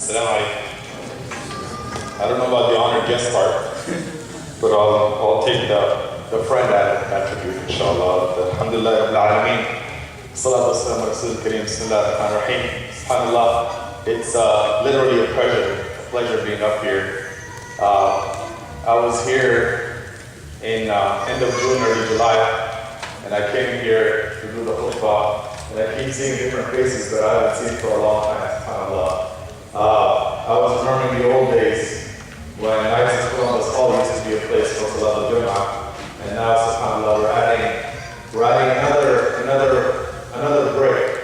Assalamu alaikum. I don't know about the honored guest part, but I'll take the friend attribute, inshallah. Alhamdulillah Rabbil Alameen. Salatu wassalamu ala Rasul Kareem. Bismillah ar-Rahman ar-Rahim. SubhanAllah. It's literally a pleasure being up here. I was here in end of June, early July, and I came here to do the khutbah, and I keep seeing different faces that I haven't seen for a long time, subhanAllah. I was remembering the old days when Isis Columbus Hall used to be a place for Salat al-Jum'ah, and now, subhanAllah, we're adding another brick,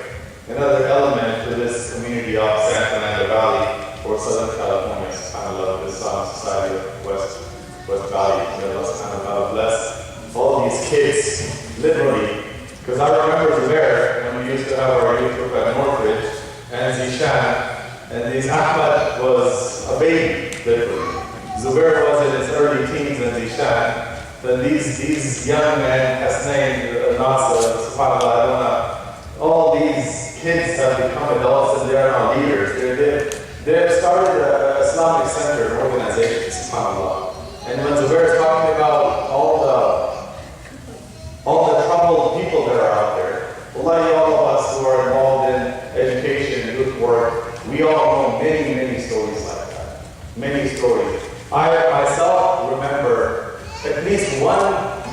another element to this community of San Fernando Valley or Southern California, subhanAllah, this society of West Valley. May Allah subhanahu wa ta'ala bless all these kids, literally, because I remember Zubair when we used to have our youth group at Northridge, and Zishan, and this Ahmad was a baby, literally. Zubair was in his early teens and Zishan. Then these young men, Hasnain, Nasser, subhanAllah, all these kids have become adults and they are now leaders. They've started an Islamic center, an organization, subhanAllah. And when Zubair is talking about all the troubled people that are out there, wallahi, all of us who are involved in education and youth work, we all know many stories like that. Many stories. I myself remember at least one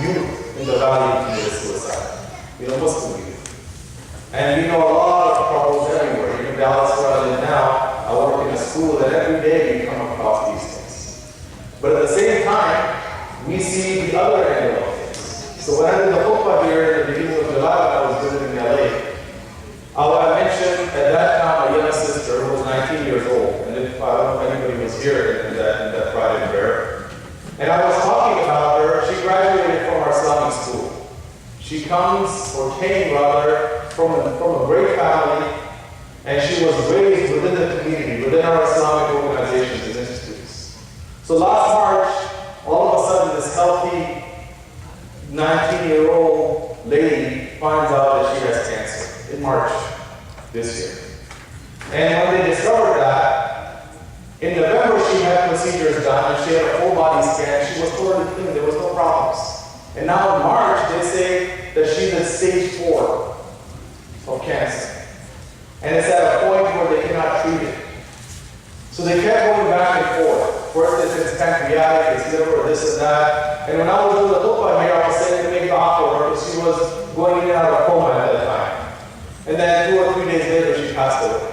youth in the valley committed suicide. Muslim youth. And we know a lot of troubles everywhere. Even Dallas, where I live now, I work in a school that every day we come across these things. But at the same time, we see the other end of things. So when I did the khutbah here at the beginning of July, when I was visiting LA, I mentioned at that time a young sister who was 19 years old. And I don't know if anybody was here in that Friday prayer. And I was talking about her. She graduated from our Islamic school. She came from a great family, and she was raised within the community, within our Islamic organizations and institutes. So last March, all of a sudden, this healthy 19-year-old lady finds out that she has cancer in March this year. And when they discovered that, in November, she had procedures done, and she had a full body scan. She was totally clean. There was no problems. And now in March, they say that she's at stage 4 of cancer. And it's at a point where they cannot treat it. So they kept going back and forth. First it's pancreatic, it's liver, this and that. And when I was doing the khutbah here, I was saying to make the offer because she was going in and out of coma at that time. And then 2 or 3 days later, she passed away.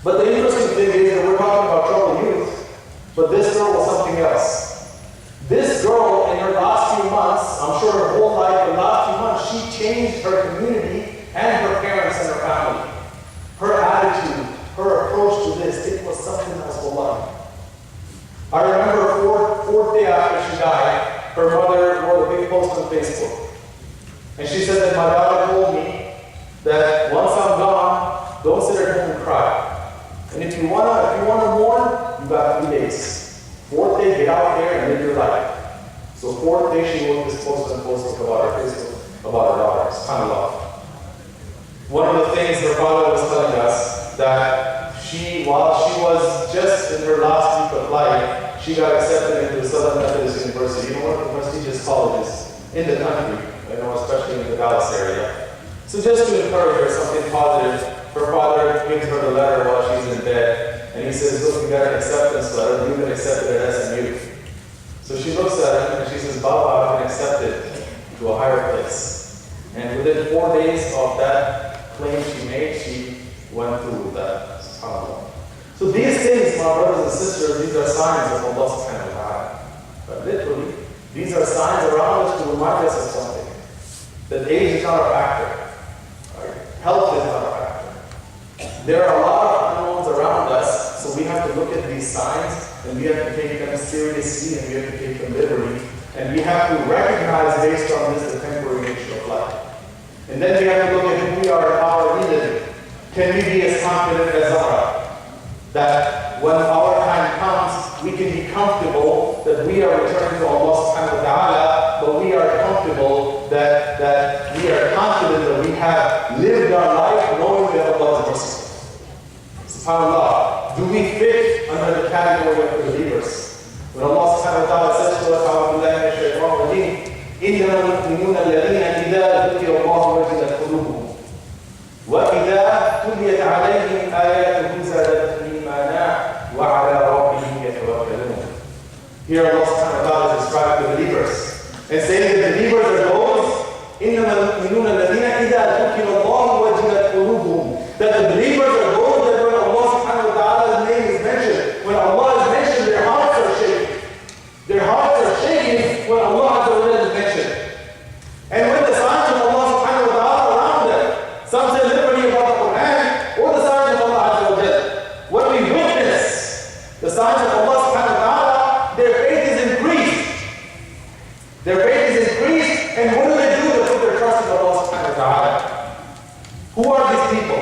But the interesting thing is that we're talking about troubled youth, but this girl was something else. This girl, in her last few months, I'm sure her whole life, the last few months, she changed her community and her parents and her family. Her attitude, her approach to this, it was something else for life. I remember fourth day after she died, her mother wrote a big post on Facebook. And she said that my daughter told me that once I'm gone, don't sit at home and cry. And if you wanna mourn, you got 3 days. 4th day, get out there and live your life. So 4th day, she wrote this post on Facebook about her Facebook, about her daughter. SubhanAllah. One of the things her father was telling us that while she was just in her last week of life, she got accepted into Southern Methodist University. One of the prestigious colleges in the country, especially in the Dallas area. So just to encourage her, something positive, her father gives her the letter while she's in bed, and he says, look, you got an acceptance letter, you've been accepted at SMU. So she looks at him and she says, Baba, I've been accepted to a higher place. And within 4 days of that claim she made, she went through with that. So these things, my brothers and sisters, these are signs of Allah subhanahu wa ta'ala. But literally, these are signs around us to remind us of something. That age is not a factor. Right? Health is not a factor. There are a lot of unknowns around us, so we have to look at these signs, and we have to take them seriously, and we have to take them literally, and we have to recognize based on this the temporary nature of life. And then we have to look at who we are and how are we living. Can we be as confident as Zahra? That when our time comes, we can be comfortable that we are returning to Allah subhanahu wa ta'ala, but we are comfortable that we are confident that we have lived our life knowing that Allah is merciful. SubhanAllah. fit under the category of believers. When Allah subhanahu wa ta'ala says to us, أعوذ بالله من الشيطان الرجيم, إنما المؤمنون الذين إذا ذكر الله وجلت قلوبهم وإذا تليت عليهم آياته زادتهم إيمانا وعلى ربهم يتوكلون. Here Allah subhanahu wa ta'ala is describing the believers and saying that the believers are those إنما المؤمنون الذين إذا ذكر الله وجلت قلوبهم. That the believers are those that when Allah subhanahu wa ta'ala's name is mentioned, when Allah is mentioned, their hearts are shaking. Their hearts are shaking when Allah is mentioned. And when the signs of Allah subhanahu wa ta'ala are around them, some say literally about the Quran or the signs of Allah azza wa jalla. When we witness the signs of Allah subhanahu wa ta'ala, their faith is increased. Their faith is increased, and what do? They put their trust in Allah subhanahu wa ta'ala. Who are these people?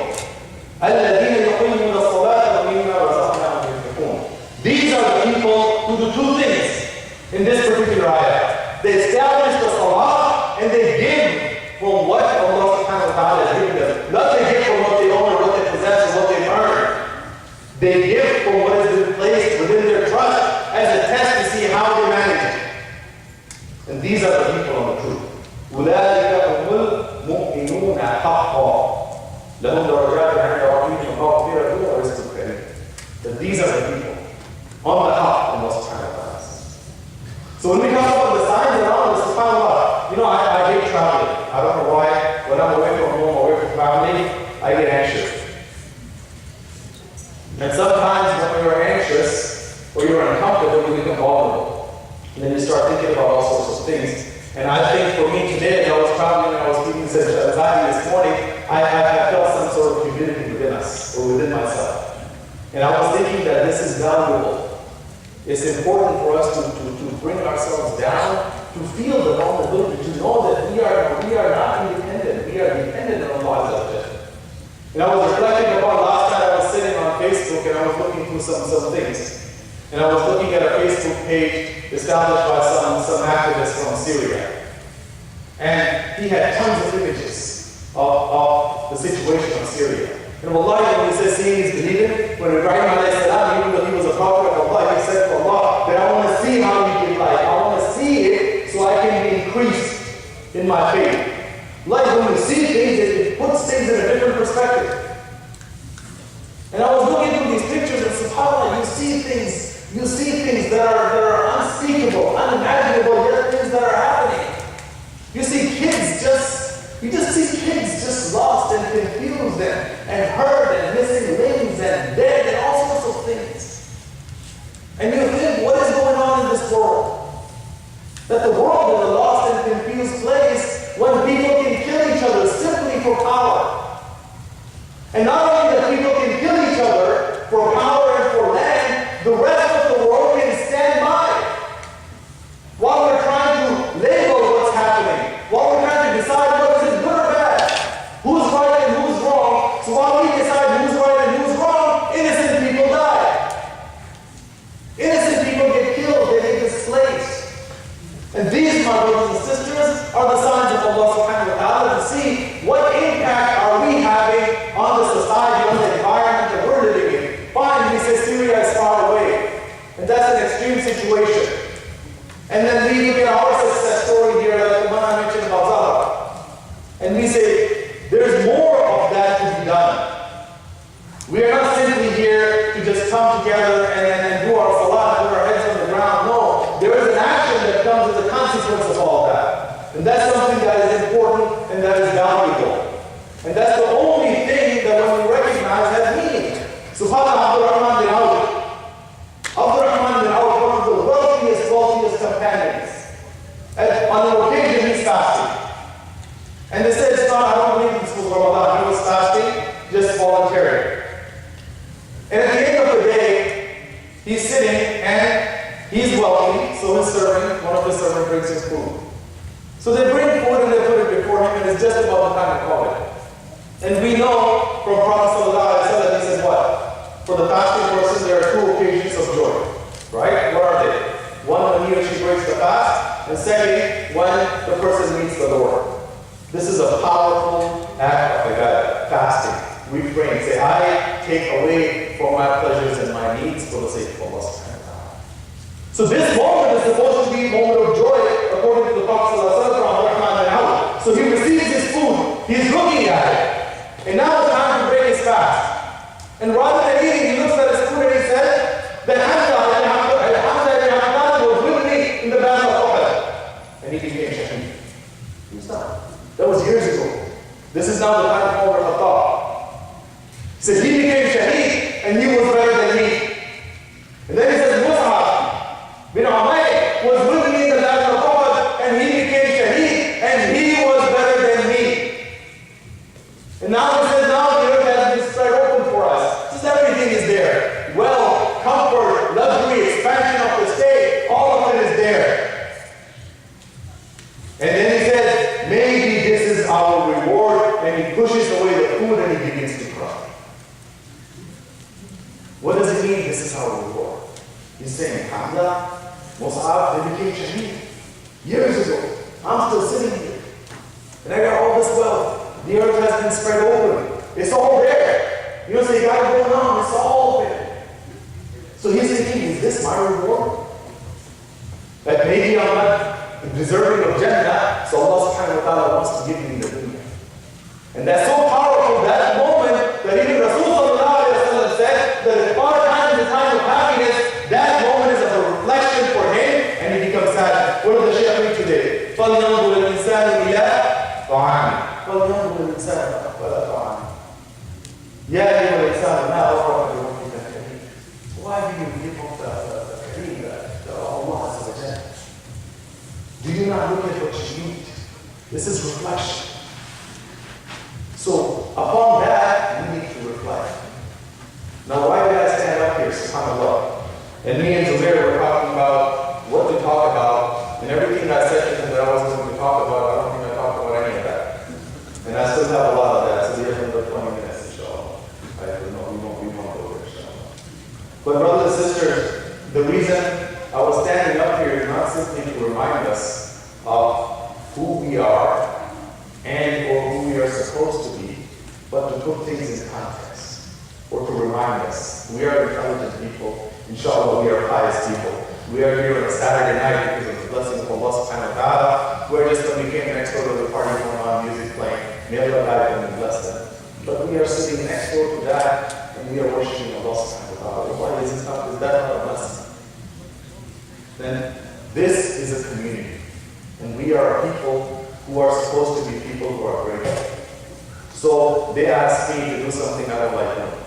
الَّذِينَ يُقِيمُونَ الصَّلَاةَ وَمِمَّا رَزَقْنَاهُمْ يُنْفِقُونَ. These are the people who do two things in this particular ayah. They establish the salah and they give from what Allah subhanahu wa ta'ala has given them. Not they give from what they own or what they possess or what they earn. They give from what has been placed within their trust as a test to see how they manage it. And these are the people on the truth. أُولَٰئِكَ هُمُ الْمُؤْمِنُونَ حَقًّا لَهُمْ دَرَجَاتٌ عِندَ رَبِّهِمْ وَمَغْفِرَةٌ وَرِزْقٌ كَرِيمٌ. That these are the people on the haqq in Allah subhanahu wa ta'ala. So when we come up with the signs around us, subhanAllah, I hate traveling. I don't know why. When I'm away from home, away from family, I get anxious. And sometimes when you're anxious or you're uncomfortable, you become vulnerable. And then you start thinking about all sorts of things. And I think for me today, as I was traveling and I was speaking to anxiety this morning, I felt some sort of humility within us or within myself. And I was thinking that this is valuable. It's important for us to bring ourselves down, to feel the vulnerability, to know that we are not independent. We are dependent on Allah. And I was reflecting upon last night. I was sitting on Facebook and I was looking through some things. And I was looking at a Facebook page established by some activist from Syria. And he had tons of images of the situation of Syria. And wallahi, when he says seeing is believing, when Ibrahim alayhi salam, even though he was a prophet of Allah, he said to Allah that I want to see how you give life. I want to see it so I can be increased in my faith. Like when you see things, it puts things in a different perspective. And I was looking through these pictures and subhanAllah, you see things that are unspeakable, unimaginable, yet things that are happening. You see kids see kids just lost and confused and hurt and missing limbs and dead and all sorts of things. And you think, what is going on in this world? That the world is a lost and confused place when people can kill each other simply for power. And not only that people can kill each other for power and for land, the rest of the world can stand by while we're trying to label what's happening, while we're trying to decide what is good or bad, who's right and who's wrong. So while we decide who's right and who's wrong, innocent people die. Innocent people get killed, they get displaced. And these, my brothers and sisters, are the signs of Allah subhanahu wa ta'ala to see what impact are we having on the society, on the environment that we're living in. Fine, he says Syria is far away. And that's an extreme situation. And then we look at our success story here that the one I mentioned about Zahra. And we say, there's more of that to be done. We are not simply here to just come together and do our salah, put our heads on the ground. No, there is an action that comes as a consequence of all that. And that's something that is important and that is valuable. And that's the only thing that when we recognize has meaning. SubhanAllah, Abdurrahman bin Auf. Abdurrahman bin Auf, one of the wealthiest companions. And on an occasion, he's fasting. And they said, I don't believe this was Ramadan. He was fasting, just voluntarily. And at the end of the day, he's sitting and he's wealthy, so one of his servants brings his food. So they bring food and they put it before him, and it's just about the time of COVID. And we know from Prophet ﷺ, he says what? For the fasting person, there are two occasions of joy. Right? What are they? One, when he or she breaks the fast, and second, when the person meets the Lord. This is a powerful act of ibadah, fasting. we pray and say, I take away from my pleasures and my needs for the sake of Allah subhanahu wa ta'ala. So this moment is supposed to be a moment of joy according to the Prophet ﷺ. So he receives his food, he's looking at it, and now it's time to break his fast. And rather than eating, he looks at his food and he says, that Hamza was with me in the battle of Uhud. And he became shaheed. He was done. That was years ago. This is now the time of Umar al-Khattab. He said he became shaheed and he was better than me. And then he says Mus'ab bin Umayr was with me in the battle of Uhud and he became shaheed and he was better than me. And now he says now the earth has been spread open for us. Just everything is there. Wealth, comfort, luxury, expansion of the state, all of it is there. And then he says, maybe this is our reward, and he pushes away the food and he begins to cry. What does it mean, this is our reward? He's saying, Hamza, Mus'ab, they became shaheed years ago. I'm still sitting here. And I got all this wealth. The earth has been spread open. It's all there. You know, so you got it going on. It's all there. So he's thinking, is this my reward? That maybe I'm not deserving of Jannah, so Allah subhanahu wa ta'ala wants to give me the dunya. And that's so powerful, that moment, that even Rasulullah said that if our time is a time of happiness, that moment is a reflection for him, and he becomes sad. What does the Shaykh read today? فَلْيَنْظُرِ الْإِنسَانُ إِلَىٰ طَعَامِهِ فَلْيَنْظُرِ الْإِنسَانُ إِلَىٰ طَعَامِهِ يَا أَيُّهَا الْإِنسَانُ مَا غَرَّكَ بِرَبِّكَ الْكَرِيمِ. Why do you give up the Kareem, the Allah Azza wa Jalla? Do you not look at what you need? This is reflection. So, upon that, we need to reflect. Now, why did I stand up here, subhanAllah? And me and Zubair were talking about what to talk about, and everything I said to him that I wasn't going to talk about, I don't think I talked about any of that. And I still have a lot of that, so we have another 20 minutes, inshallah. We won't go there, inshallah. But brothers and sisters, the reason I was standing up here is not simply to remind us of who we are and or who we are supposed to be, but to put things in context, or to remind us. We are intelligent people. Inshallah, we are pious people. We are here on a Saturday night because of the blessing of Allah subhanahu wa ta'ala. We're just when we came next door to the party going on, music playing. May Allah guide them and bless them. But we are sitting next door to that, and we are worshiping Allah subhanahu wa ta'ala. Why is that not a blessing? Then this is a community. And we are people who are supposed to be people who are grateful. So they asked me to do something I don't like doing.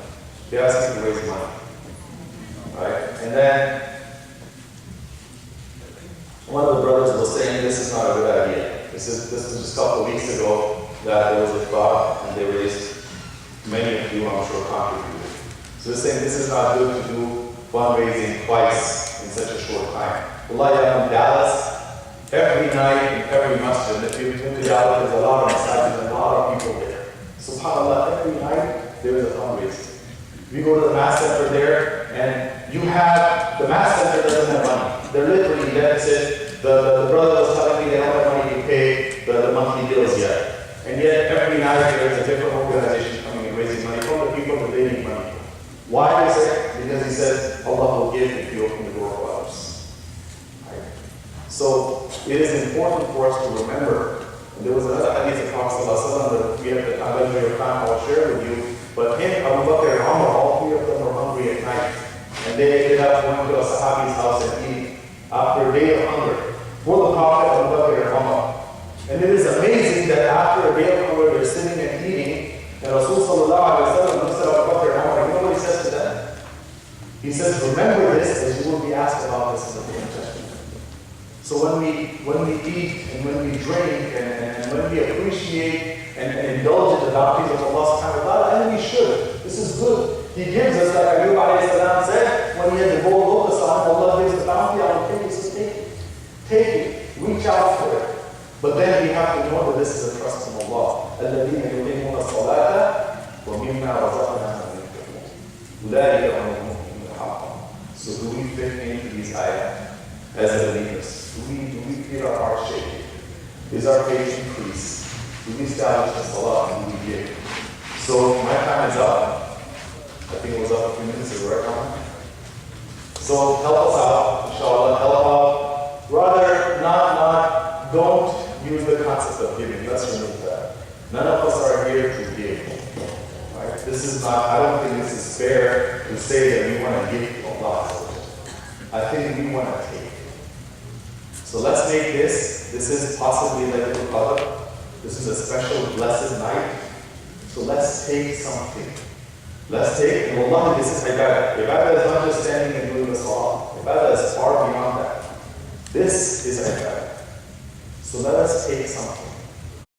They asked me to raise money. Right? And then one of the brothers was saying this is not a good idea. This was just a couple of weeks ago that there was a thought and they raised, many of you I'm sure contributed. So they're saying this is not good to do fundraising twice in such a short time. Wallahi, in Dallas, every night in every masjid, if you've been to Dallas, there's a lot of masajid and a lot of people there. SubhanAllah, every night there is a fundraiser. We go to the mass center there, and you have, the mass center doesn't have money. They're literally in deficit. The brother was telling me they don't have money to pay the monthly bills yet. And yet, every night there is a different organization coming and raising money from the people that they need money for. Why is it? Because he says, Allah will give if you open the door for others. Right? So, it is important for us to remember. And there was another hadith of Prophet that we have the time I will share with you. But him, Abu Bakr and Umar, all three of them were hungry at night. And they ended up going to a Sahabi's house and eating after a day of hunger for the Prophet, Abu Bakr and Umar. And it is amazing that after a day of hunger, they're sitting and eating, and Rasul sallallahu alayhi wa sallam looks at Abu Bakr and Umar. You know what he says to them? He says, remember this, as you will be asked about this in the Day of Judgment. So when we eat and when we drink and when we appreciate and indulge in the bounties of Allah subhanahu wa ta'ala, and we should. This is good. He gives us, like Ayyub alayhi salam said, when he had the gold lotus on, Allah gives the bounty on him, he says, take it. Take it. Reach out for it. But then we have to know that this is a trust in Allah. الَّذِينَ يُقِيمُونَ الصَّلَاةَ وَمِمَّا رَزَقْنَاهُمْ يُنْفِقُونَ أُولَٰئِكَ هُمُ الْمُؤْمِنُونَ حَقًّا. So do we fit into these ayat as believers? Do we feel our hearts shaking? Is our faith increased? Do we establish the salah? Do we give? So my time is up. I think it was up a few minutes ago, right now. So help us out, inshallah, help out. Rather, don't use the concept of giving. Let's remove that. None of us are here to give. Right? This is not, I don't think this is fair to say that we want to give to Allah. I think we want to take. So let's make this is possibly Laylatul Qadr. This is a special blessed night. So let's take something. Let's take, and wallahi, this is ibadah. Ibadah is not just standing and doing the salah. Ibadah is far beyond that. This is ibadah. So let us take something.